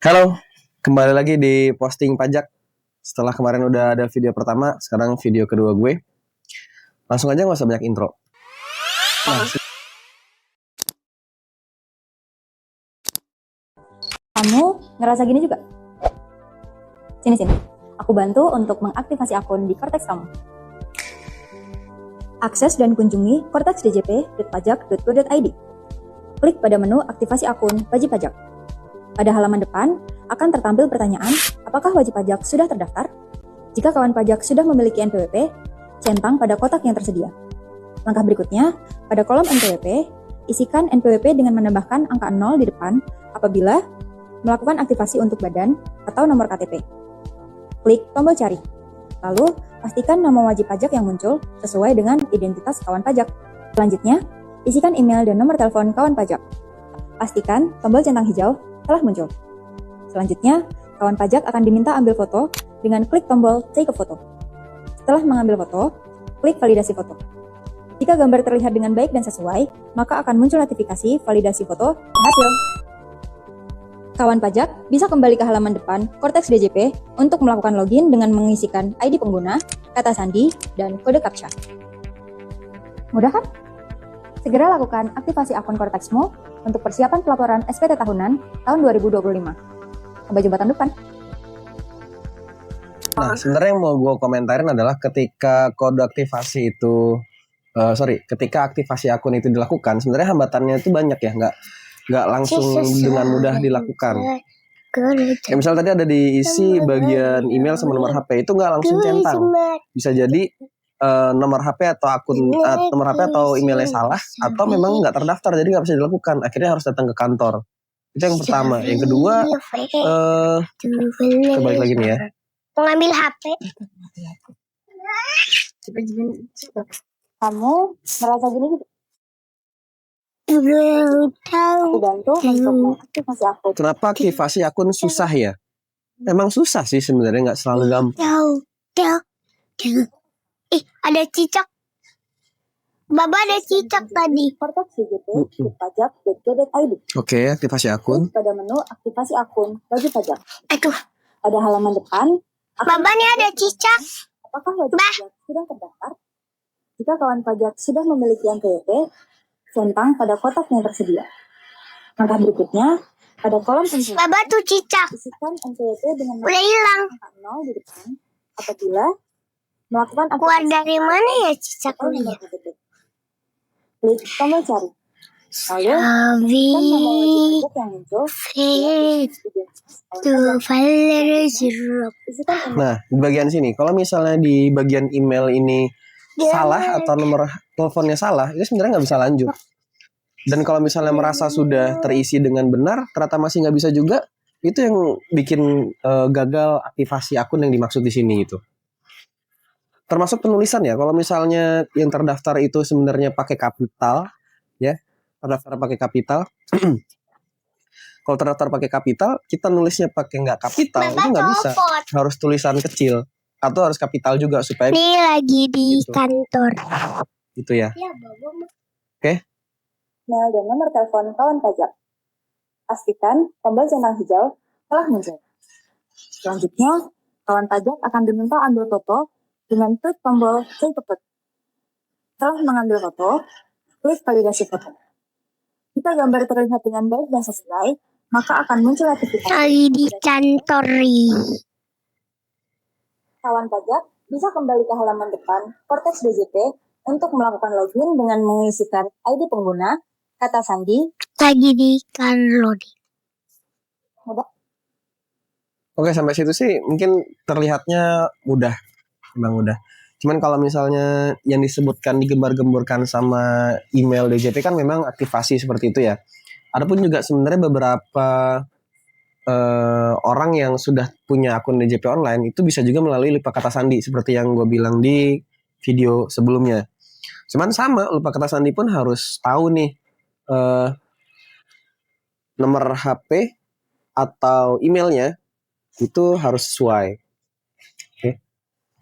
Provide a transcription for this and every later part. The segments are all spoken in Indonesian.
Halo, kembali lagi di posting pajak. Setelah kemarin udah ada video pertama, sekarang video kedua gue. Langsung aja nggak usah banyak intro. Nah, Kamu ngerasa gini juga? Sini. Aku bantu untuk mengaktifasi akun di Cortex kamu. Akses dan kunjungi cortexdjp.pajak.go.id. Klik pada menu aktivasi akun wajib pajak. Pada halaman depan akan tertampil pertanyaan, apakah wajib pajak sudah terdaftar? Jika kawan pajak sudah memiliki NPWP, centang pada kotak yang tersedia. Langkah berikutnya, pada kolom NPWP, isikan NPWP dengan menambahkan angka 0 di depan apabila melakukan aktivasi untuk badan atau nomor KTP. Klik tombol cari. Lalu, pastikan nama wajib pajak yang muncul sesuai dengan identitas kawan pajak. Selanjutnya, isikan email dan nomor telepon kawan pajak. Pastikan tombol centang hijau telah muncul. Selanjutnya, kawan pajak akan diminta ambil foto dengan klik tombol take a photo. Setelah mengambil foto, klik validasi foto. Jika gambar terlihat dengan baik dan sesuai, maka akan muncul notifikasi validasi foto berhasil. Kawan pajak bisa kembali ke halaman depan Cortex DJP untuk melakukan login dengan mengisikan ID pengguna, kata sandi, dan kode CAPTCHA. Mudah kan? Segera lakukan aktivasi akun Cortexmu untuk persiapan pelaporan SPT tahunan tahun 2025. Sampai jumpa depan. Nah, sebenarnya yang mau gue komentarin adalah ketika kode aktivasi itu, ketika aktivasi akun itu dilakukan, sebenarnya hambatannya itu banyak ya, nggak langsung dengan mudah dilakukan. Kayak misalnya tadi ada diisi bagian email sama nomor HP, itu nggak langsung centang. Bisa jadi nomor HP atau nomor HP atau emailnya salah, atau memang nggak terdaftar, jadi nggak bisa dilakukan. Akhirnya harus datang ke kantor. Itu yang pertama. Yang kedua, kita balik lagi nih ya. Mengambil HP. Kamu merasa gini juga? Aku bantu untuk aktivasi akun. Kenapa aktivasi akun susah ya? Emang susah sih sebenarnya, nggak selalu gampang. Ada cicak. Baba ada cicak tadi. Cortexdjp.pajak.go.id. Oke, aktivasi akun. Pada menu aktivasi akun wajib pajak. Aduh. Pada halaman depan, Baba nih ada cicak. apakah wajib pajak sudah terdaftar? Jika kawan pajak sudah memiliki NPWP, centang pada kotak yang tersedia. Langkah berikutnya, pada kolom NPWP, Baba tuh cicak. isikan NPWP dengan Udah hilang. angka 0 di depan apabila melakukan Keluar dari mana ya cicak atau ini? nomor KTP. Klik tombol cari. Lalu, Abi kan nama wajib pajak yang muncul, tuh valer sirup. isikan email Nah, di bagian sini, kalau misalnya di bagian email ini salah atau nomor teleponnya salah, itu sebenarnya nggak bisa lanjut. Dan kalau misalnya merasa sudah terisi dengan benar, ternyata masih nggak bisa juga, itu yang bikin gagal aktivasi akun yang dimaksud di sini itu. Termasuk penulisan ya, kalau misalnya yang terdaftar itu sebenarnya pakai kapital, ya, terdaftar pakai kapital. Kalau terdaftar pakai kapital, kita nulisnya pakai nggak kapital, itu nggak bisa. Harus tulisan kecil atau harus kapital juga supaya Ini lagi di gitu. kantor. Gitu ya. Oke. email dan nomor telepon kawan pajak. Pastikan tombol centang hijau telah muncul. Selanjutnya, kawan pajak akan diminta ambil foto dengan klik tombol take a photo. Setelah mengambil foto, klik validasi foto. Jika gambar terlihat dengan baik dan sesuai, maka akan muncul notifikasi. Lagi di kantor. Kawan pajak bisa kembali ke halaman depan Cortex DJP untuk melakukan login dengan mengisikan ID pengguna, kata sandi. Lagi di kantor. Mudah. Oke, sampai situ sih mungkin terlihatnya mudah. Emang mudah. Cuman kalau misalnya yang disebutkan digembar-gemburkan sama email DJP kan memang aktivasi seperti itu ya. Adapun juga sebenarnya beberapa orang yang sudah punya akun DJP online itu bisa juga melalui lupa kata sandi seperti yang gue bilang di video sebelumnya. Cuman sama, lupa kata sandi pun harus tahu nih nomor HP atau emailnya itu harus sesuai. Oke.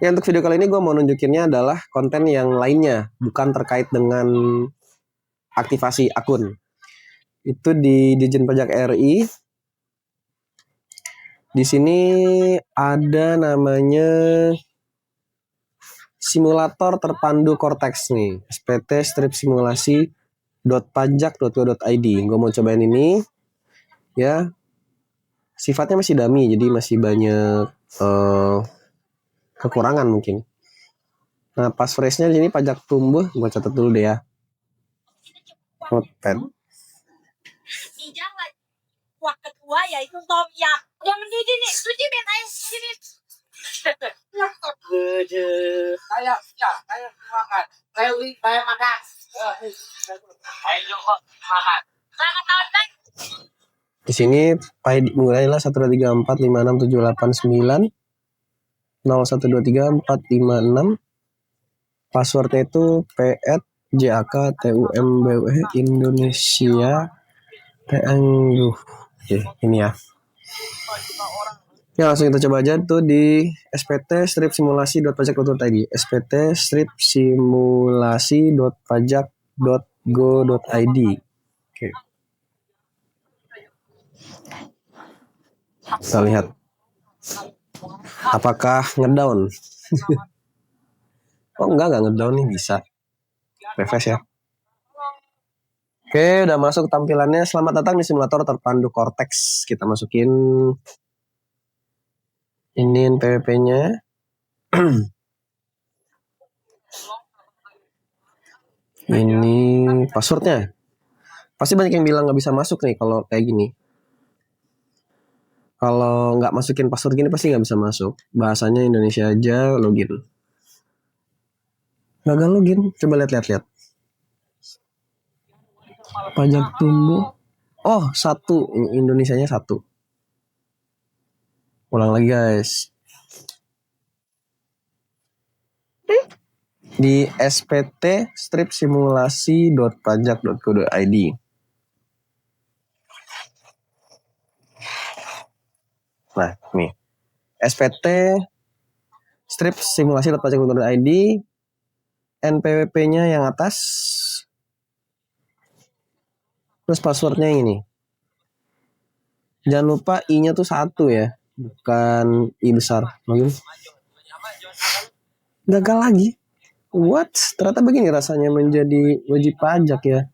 Ya, untuk video kali ini gue mau nunjukinnya adalah konten yang lainnya, bukan terkait dengan aktivasi akun. Itu di Ditjen Pajak RI. Di sini ada namanya simulator terpandu Cortex nih, SPT strip simulasi .pajak.go.id. Gue mau cobain ini ya. Sifatnya masih dummy, jadi masih banyak kekurangan mungkin. Nah, passphrase-nya di sini pajak tumbuh, gue catat dulu deh ya. Notepad. Wah, ketua yaitu Tom Yap. Yang mendidih nih, suci ben ayo sini. Gede. Ayo makan. Ayo makan. Ayo makan. Selamat tahun baik. Di sini mulailah 123456789 01234556. Passwordnya itu @jak_tumbuh Indonesia Tangguh. Oke, ini ya. Ya, langsung kita coba aja tuh di SPT strip simulasi.pajak.go.id. SPT strip simulasi.pajak.go.id. Oke. Kita lihat apakah ngedown. Oh enggak ngedown nih, bisa refresh ya. Oke, udah masuk tampilannya. Selamat datang di simulator terpandu Cortex. Kita masukin ini PWP-nya. Ini passwordnya. Pasti banyak yang bilang nggak bisa masuk nih kalau kayak gini. Kalau nggak masukin password gini pasti nggak bisa masuk. Bahasanya Indonesia aja, login. Gagal login. Coba lihat. Pajak tumbuh. Oh, 1. Indonesianya 1. Ulang lagi guys. Di SPT strip simulasi.pajak.go.id. Nah, nih. SPT strip simulasi.pajak.go.id. NPWP-nya yang atas. Terus passwordnya ini. Jangan lupa I-nya tuh 1 ya. Bukan I besar. Login. Gagal lagi. What? Ternyata begini rasanya menjadi wajib pajak ya.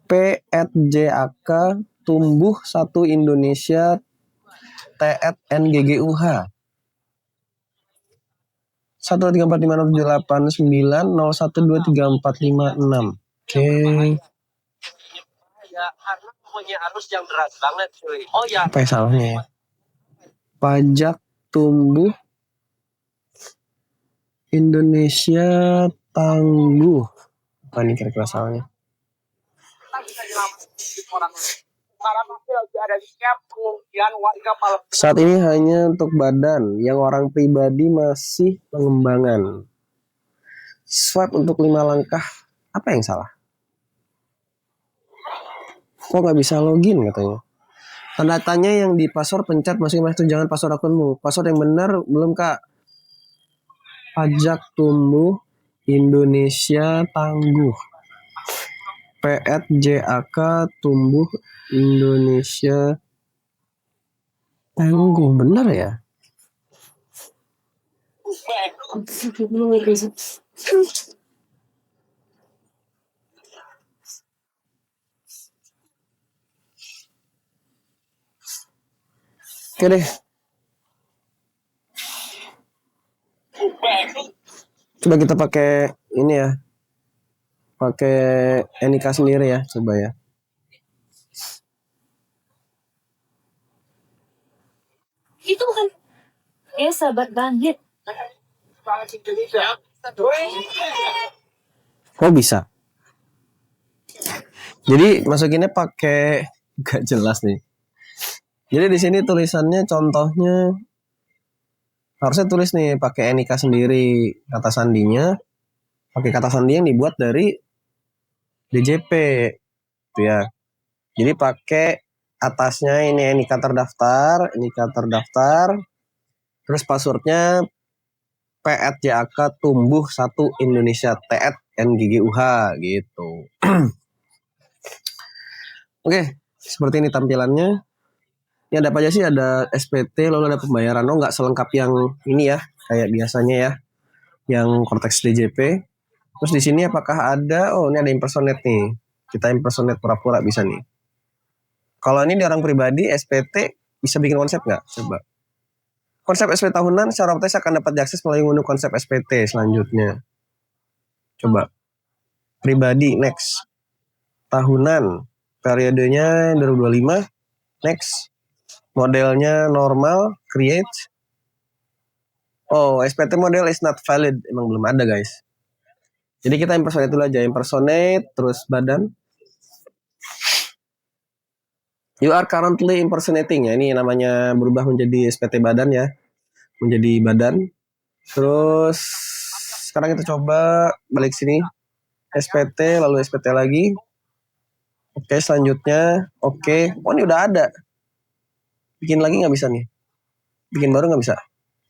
P@jak tumbuh 1 Indonesia T@NGGUH 134567890123456. Oke. Ya, karena punya arus yang deras banget, cuy. Oh ya. Apa ya salahnya ya? Pajak tumbuh Indonesia tangguh. Apa nih kira-kira salahnya? Saat ini hanya untuk badan, yang orang pribadi masih pengembangan. Swipe untuk 5 langkah. Apa yang salah? Kok nggak bisa login katanya? Tanda tanya yang di password pencet masing-masing jangan password akunmu. Password yang benar belum kak? Pajak tumbuh Indonesia tangguh. P@jak tumbuh Indonesia tangguh. Benar ya? Oke deh. Coba kita pakai ini ya. Pakai Enika sendiri ya, coba ya. Itu bukan. Sahabat bangkit. Kok bisa? Jadi masukinnya pakai gak jelas nih. Jadi di sini tulisannya contohnya harusnya tulis nih pakai Enika sendiri kata sandinya, pakai kata sandi yang dibuat dari DJP, gitu ya. Jadi pakai atasnya ini Enika terdaftar, terus passwordnya P@jak tumbuh 1 Indonesia T@NGGUH gitu. Oke, seperti ini tampilannya. Ini ada apa aja sih? Ada SPT, lalu ada pembayaran. Oh, nggak selengkap yang ini ya, kayak biasanya ya, yang Cortex DJP. Terus di sini apakah ada? Oh, ini ada impersonate nih. Kita impersonate pura-pura bisa nih. Kalau ini di orang pribadi, SPT bisa bikin konsep nggak? Coba. Konsep SPT tahunan secara otomatis akan dapat diakses melalui menu konsep SPT selanjutnya. Coba. Pribadi, next. Tahunan. Periodenya 2025, next. Modelnya normal, create. Oh, SPT model is not valid. Emang belum ada, guys. Jadi kita impersonate dulu aja. Impersonate, terus badan. You are currently impersonating ya. Ini namanya berubah menjadi SPT badan ya. Menjadi badan. Terus sekarang kita coba balik sini. SPT, lalu SPT lagi. Oke, selanjutnya. Oke. Oh, ini udah ada. Bikin lagi nggak bisa nih. Bikin baru nggak bisa.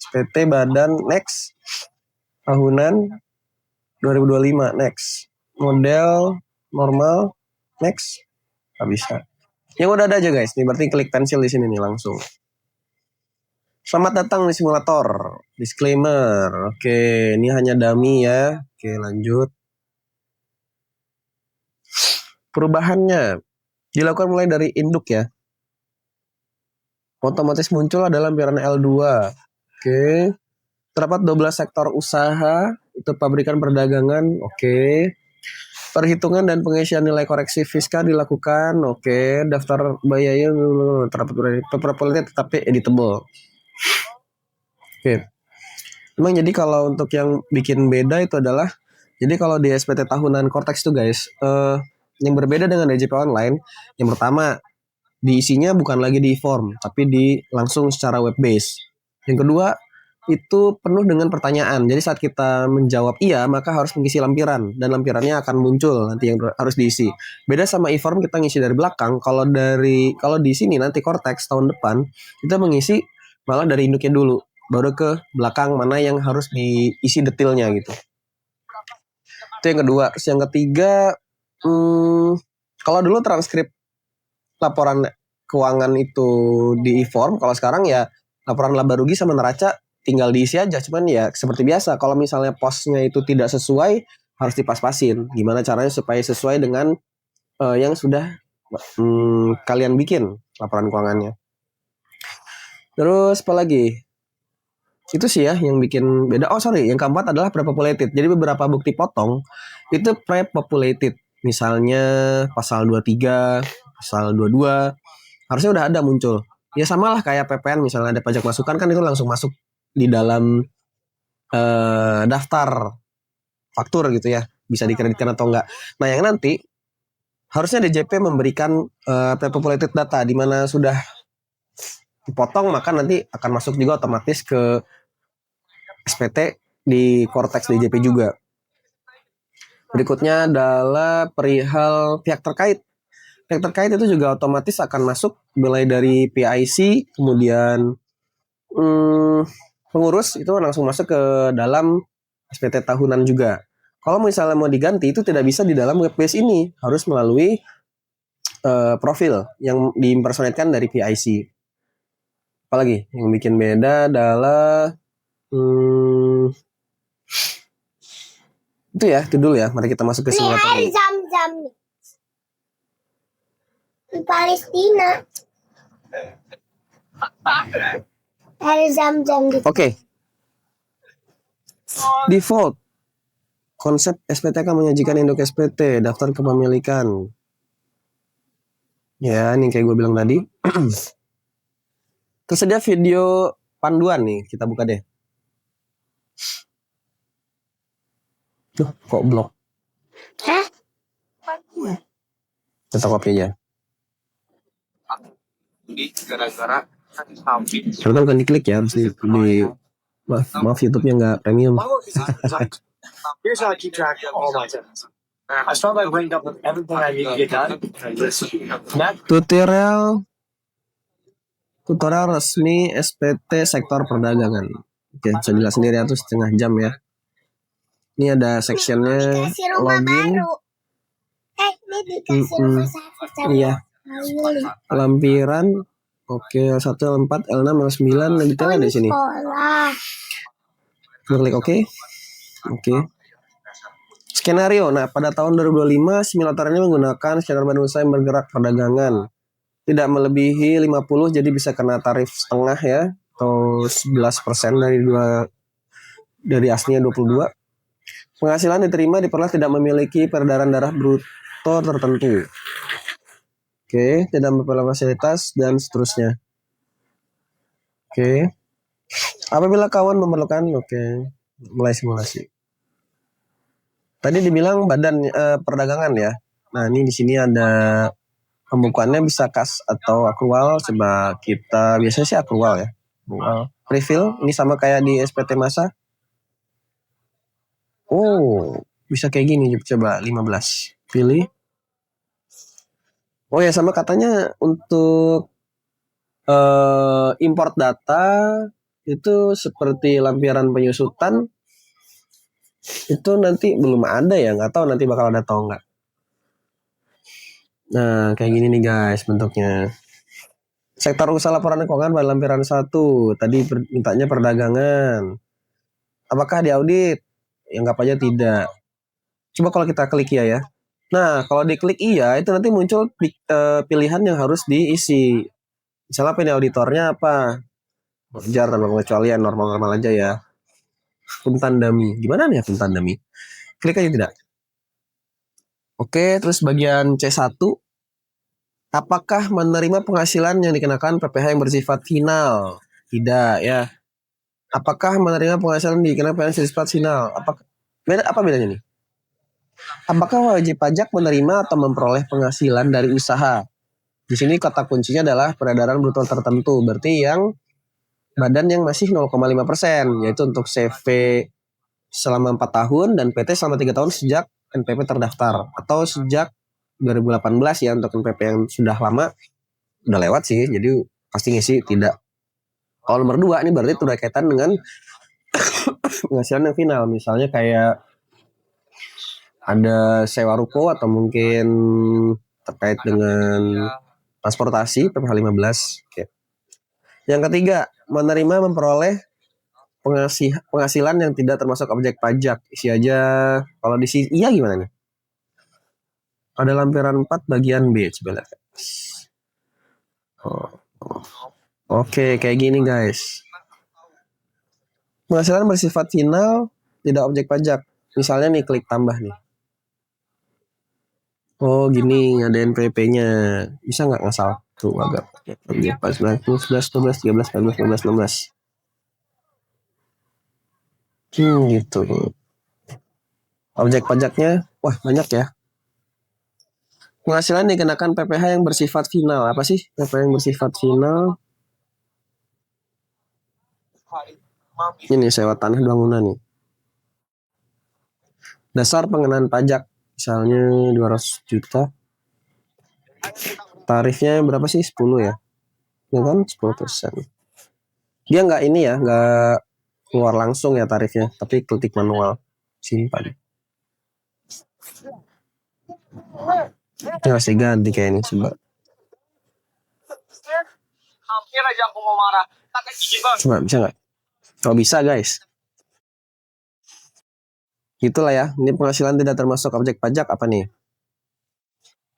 SPT badan, next. Tahunan 2025, next. Model normal, next. Nggak bisa. Yang udah ada aja guys. Nih berarti klik pensil di sini nih langsung. Selamat datang di simulator. Disclaimer. Oke, ini hanya dummy ya. Oke, lanjut. Perubahannya dilakukan mulai dari induk ya. Otomatis muncul adalah lampiran L2. Oke. Terdapat 12 sektor usaha, itu pabrikan perdagangan. Oke. Perhitungan dan pengisian nilai koreksi fiskal dilakukan. Oke. Daftar biaya terdapat beberapa tetapi editable. Oke. Memang jadi kalau untuk yang bikin beda itu adalah, jadi kalau di SPT tahunan Cortex tuh guys, yang berbeda dengan DJP online, yang pertama diisinya bukan lagi di form, tapi di langsung secara web base. Yang kedua, itu penuh dengan pertanyaan. Jadi saat kita menjawab iya, maka harus mengisi lampiran dan lampirannya akan muncul nanti yang harus diisi. Beda sama e-form kita ngisi dari belakang. Kalau di sini nanti Cortex tahun depan kita mengisi malah dari induknya dulu, baru ke belakang mana yang harus diisi detailnya gitu. Itu yang kedua. Terus yang ketiga, kalau dulu transkrip laporan keuangan itu di e-form, kalau sekarang ya laporan laba rugi sama neraca tinggal diisi aja. Cuman ya seperti biasa, kalau misalnya posnya itu tidak sesuai harus dipas-pasin. Gimana caranya supaya sesuai dengan yang sudah kalian bikin laporan keuangannya. Terus apa lagi? Itu sih ya yang bikin beda. Oh sorry, yang keempat adalah pre-populated. Jadi beberapa bukti potong itu pre-populated. Misalnya pasal 23, pasal 22 harusnya udah ada muncul. Ya samalah kayak PPN misalnya ada pajak masukan kan itu langsung masuk di dalam daftar faktur gitu ya. Bisa dikreditkan atau enggak. Nah yang nanti harusnya DJP memberikan pre-populated data di mana sudah dipotong, maka nanti akan masuk juga otomatis ke SPT di Cortex DJP juga. Berikutnya adalah perihal pihak terkait. Pihak terkait itu juga otomatis akan masuk mulai dari PIC, kemudian pengurus itu langsung masuk ke dalam SPT tahunan juga. Kalau misalnya mau diganti itu tidak bisa di dalam web base ini, harus melalui profil yang diimpersonatkan dari PIC. Apalagi yang bikin beda adalah itu ya, itu dulu ya. Mari kita masuk ke simulator. Air zam-zam di Palestina. Air zam-zam di Oke. Default konsep SPT akan menyajikan induk SPT, daftar kepemilikan. Ya, ini kayak gue bilang tadi. Tersedia video panduan nih, kita buka deh. Duh, kok blok? Hah? Kita copy aja. Gara-gara Ternyata bukan diklik ya, harus di maaf YouTube-nya nggak premium. here's how I keep track of all my tests. I start by writing up everything I need to get done. Tutorial resmi SPT sektor perdagangan. Oke, bisa dilihat sendiri ya, tuh setengah jam ya. Ini ada sectionnya Dikasih rumah login. baru. Ini dikasih rumah saya. Iya. Lampiran Oke, L1, L4, L6, L9, detailnya di sini. Sekolah. Klik oke. Oke. Skenario. Nah, pada tahun 2025 simulator ini menggunakan skenario badan usaha yang bergerak perdagangan. Tidak melebihi 50, jadi bisa kena tarif setengah ya, atau 11% dari aslinya 22. Penghasilan diterima diperoleh tidak memiliki peredaran darah bruto tertentu. Oke, tidak memperoleh fasilitas dan seterusnya. Oke. Apabila kawan memerlukan, mulai simulasi. Tadi dibilang badan perdagangan ya. Nah, ini di sini ada pembukuannya bisa kas atau akrual. Coba kita biasanya sih akrual ya. Akrual. Prefill ini sama kayak di SPT masa. Oh, bisa kayak gini coba 15. Pilih. Oh ya, sama katanya untuk import data itu seperti lampiran penyusutan itu nanti belum ada ya, nggak tahu nanti bakal ada atau enggak. Nah, kayak gini nih guys bentuknya. Sektor usaha laporan keuangan pada lampiran 1. Tadi mintanya perdagangan. Apakah diaudit? Anggap aja tidak. Coba kalau kita klik ya. Nah, kalau diklik iya, itu nanti muncul pilihan yang harus diisi. Misalnya ini auditornya apa? Wajar tanpa pengecualian, normal-normal aja ya. Puntan dummy. Gimana nih ya puntan dummy? Klik aja tidak. Oke, terus bagian C1. Apakah menerima penghasilan yang dikenakan PPh yang bersifat final? Tidak ya. Apakah menerima penghasilan dikenakan PPh yang bersifat final? Apa bedanya nih? Apakah wajib pajak menerima atau memperoleh penghasilan dari usaha? Di sini kata kuncinya adalah peredaran bruto tertentu. Berarti yang badan yang masih 0,5%, yaitu untuk CV selama 4 tahun dan PT selama 3 tahun sejak NPP terdaftar, atau sejak 2018 ya untuk NPP yang sudah lama udah lewat sih, jadi pasti ngisi tidak. Kalau nomor 2 ini berarti itu kaitan dengan penghasilan yang final, misalnya kayak ada sewa ruko atau mungkin terkait dengan transportasi PPh 15. Oke. Yang ketiga, menerima memperoleh penghasilan yang tidak termasuk objek pajak. Isi aja. Kalau di sini iya gimana nih? Ada lampiran 4 bagian B. Coba lihat. Oke, kayak gini guys. Penghasilan bersifat final, tidak objek pajak. Misalnya nih klik tambah nih. Oh gini, ada NPP-nya. Bisa nggak salah? Tuh agak 14, 11, 12, 13, 14, 15, 16. Gitu. Objek pajaknya, wah banyak ya. Penghasilan dikenakan PPh yang bersifat final. Apa sih PPh yang bersifat final? Ini sewa tanah bangunan nih. Dasar pengenaan pajak. Misalnya 200 juta. Tarifnya berapa sih? 10 ya? Ya kan 10%. Dia nggak ini ya, nggak keluar langsung ya tarifnya. Tapi ketik manual. Simpan. Ini harus diganti kayak ini coba. Hampir aja aku mau marah. Coba bisa nggak? Kalau bisa guys. Gitulah ya. Ini penghasilan tidak termasuk objek pajak apa nih?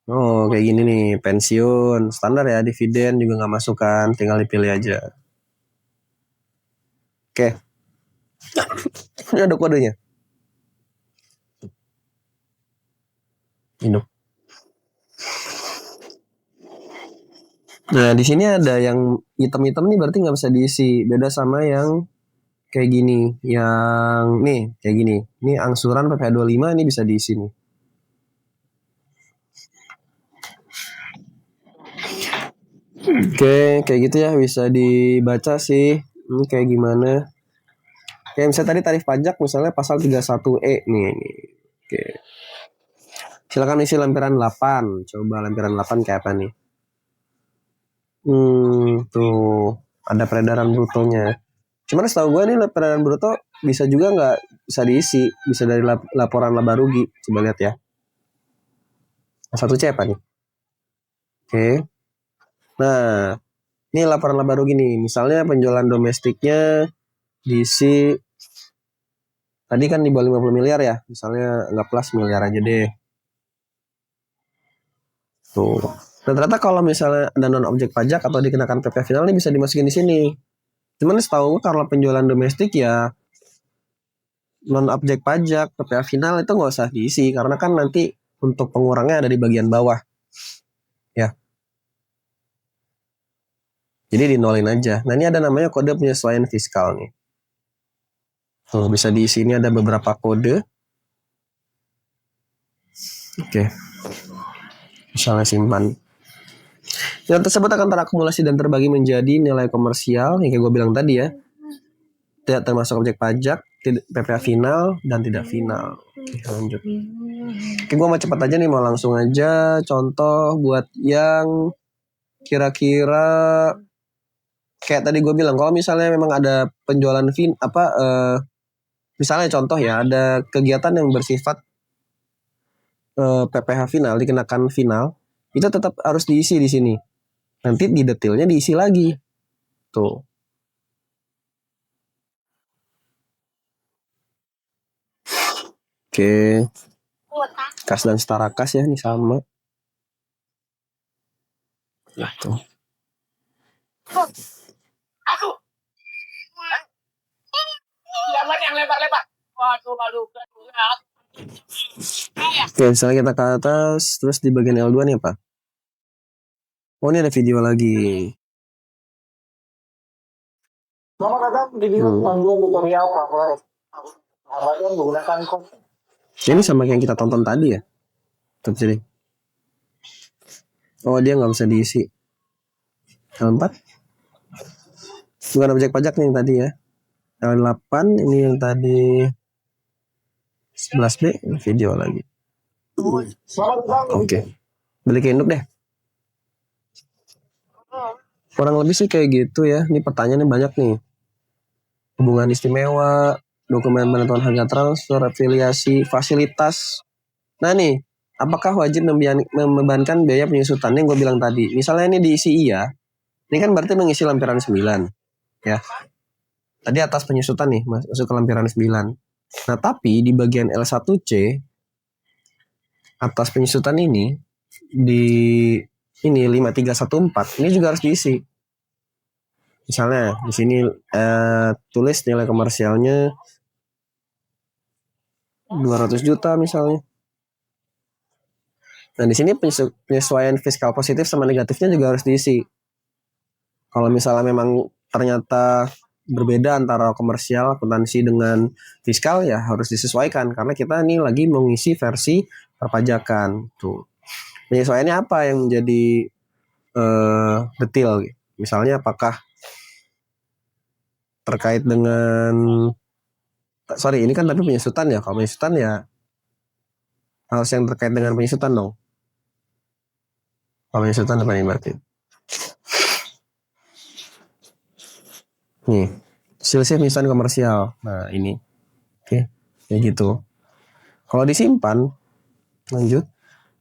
Oh kayak gini nih. Pensiun. Standar ya. Dividen juga nggak masukkan. Tinggal dipilih aja. Oke. Ini ada kodenya. Ini. Nah di sini ada yang hitam-hitam nih berarti nggak bisa diisi. Beda sama yang kayak gini, yang nih kayak gini. Ini angsuran PPh 25 ini bisa diisi nih. Oke, kayak gitu ya bisa dibaca sih. Ini kayak gimana? Kayak misalnya tadi tarif pajak misalnya pasal 31E nih. Oke. Silakan isi lampiran 8. Coba lampiran 8 kayak apa nih? Tuh ada peredaran brutonya. Cuman setahu gue nih peredaran bruto bisa juga nggak bisa diisi, bisa dari laporan laba rugi. Coba lihat ya. 1C apa nih? Oke. Nah, Ini laporan baru gini, misalnya penjualan domestiknya diisi tadi kan di bawah 50 miliar ya, misalnya anggaplah 1 miliar aja deh. Tuh. Dan ternyata kalau misalnya ada non objek pajak atau dikenakan PPh final ini bisa dimasukin di sini. Cuman setahu gue kalau penjualan domestik ya non objek pajak PPh final itu nggak usah diisi karena kan nanti untuk pengurangnya ada di bagian bawah ya. Jadi dinolin aja. Nah ini ada namanya kode penyesuaian fiskal nih. Tuh bisa diisi, ini ada beberapa kode. Oke. Misalnya simpan. Nilai tersebut akan terakumulasi dan terbagi menjadi nilai komersial yang kayak gue bilang tadi ya. Tidak termasuk objek pajak, PPh final, dan tidak final. Oke, lanjut. Oke, gue mau cepat aja nih, mau langsung aja contoh buat yang kira-kira kayak tadi gue bilang, kalau misalnya memang ada penjualan misalnya contoh ya, ada kegiatan yang bersifat PPh final dikenakan final, itu tetap harus diisi di sini. Nanti di detailnya diisi lagi. Tuh. Oke. Kas dan setara kas ya, ini sama. Nah, tuh. Yang lebar-lebar. Waduh. Oke, misalnya kita ke atas, terus di bagian L2 nih apa? Oh, ini ada video lagi. Selamat datang di Biro Panggung Tutorial Corporate. Awalnya menggunakan kode. Ini sama kayak yang kita tonton tadi ya? Tuh sini. Oh, dia nggak bisa diisi. L4? Bukan objek pajak nih yang tadi ya. L8 ini yang tadi 11B, video lagi. Selamat datang. Oke. Balik ke induk deh. Kurang lebih sih kayak gitu ya. Ini pertanyaannya banyak nih. Hubungan istimewa, dokumen penentuan harga transfer, afiliasi, fasilitas. Nah nih, apakah wajib membebankan biaya penyusutan yang gue bilang tadi? Misalnya ini diisi iya, ini kan berarti mengisi lampiran 9. Ya. Tadi atas penyusutan nih, masuk ke lampiran 9. Nah tapi di bagian L1C, atas penyusutan ini, di ini 5314, ini juga harus diisi. Misalnya di sini tulis nilai komersialnya 200 juta misalnya. Nah di sini penyesuaian fiskal positif sama negatifnya juga harus diisi. Kalau misalnya memang ternyata berbeda antara komersial, akuntansi dengan fiskal ya harus disesuaikan karena kita ini lagi mengisi versi perpajakan. Tuh. Penyesuaiannya apa yang menjadi detail? Misalnya apakah terkait dengan ini kan tapi penyusutan ya. Kalau penyusutan ya harus yang terkait dengan penyusutan dong. Kalau penyusutan apa nih berarti? Nih, selisih penyusutan komersial. Nah ini, oke, kayak gitu. Kalau disimpan, lanjut.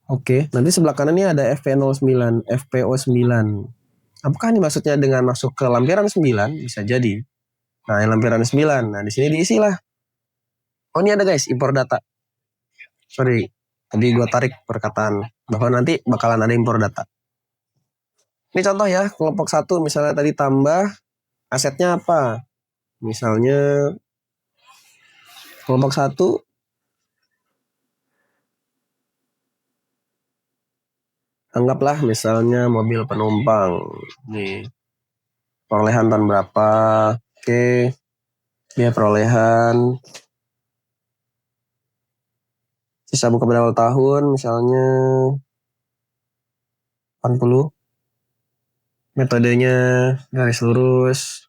Oke, nanti sebelah kanan ini ada FP09, FPO9. Apakah ini maksudnya dengan masuk ke lampiran 9? Bisa jadi. Nah, yang lampiran 9. Nah, di sini diisi lah. Oh, ini ada guys, impor data. Sorry, tadi gua tarik perkataan bahwa nanti bakalan ada impor data. Ini contoh ya, kelompok 1 misalnya tadi tambah asetnya apa? Misalnya kelompok 1 anggaplah misalnya mobil penumpang. Nih, perolehan tahun berapa? Oke, dia perolehan sisa buka pada awal tahun misalnya 80. Metodenya garis lurus.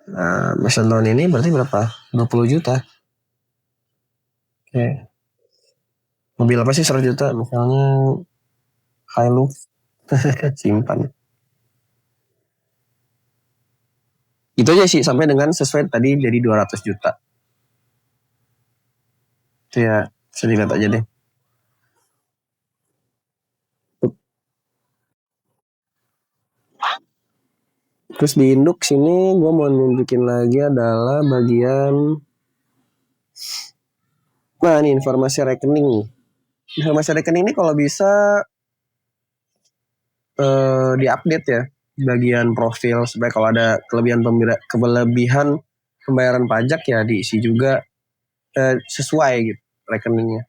Nah, mesin tahun ini berarti berapa? 20 juta. Oke. Mobil apa sih 100 juta? Misalnya Hilux. Simpan. Itu aja sih sampai dengan sesuai tadi jadi 200 juta. Itu ya bisa dilihat aja deh. Terus di induk sini gue mau nunjukin lagi adalah bagian ini informasi rekening. Informasi rekening ini kalau bisa diupdate ya bagian profil supaya kalau ada kelebihan pembayaran pajak ya diisi juga sesuai gitu rekeningnya.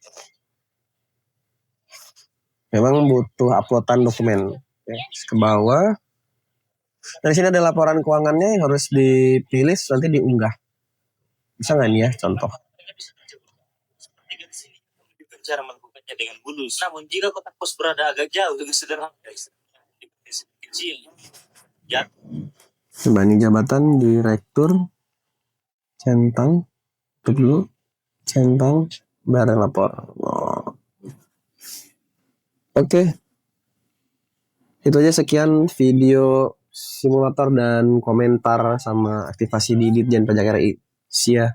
Memang butuh uploadan dokumen. Oke, ke bawah. Dari sini ada laporan keuangannya yang harus dipilih nanti diunggah. Bisa nggak nih ya contoh? Cara melakukannya dengan mulus. Namun jika kotak pos berada agak jauh dengan sederhana, kecil. Ya. Bani jabatan direktur centang dulu centang barang lapor. Oke. Itu aja sekian video simulator dan komentar sama aktivasi di Ditjen Pajak RI. See ya.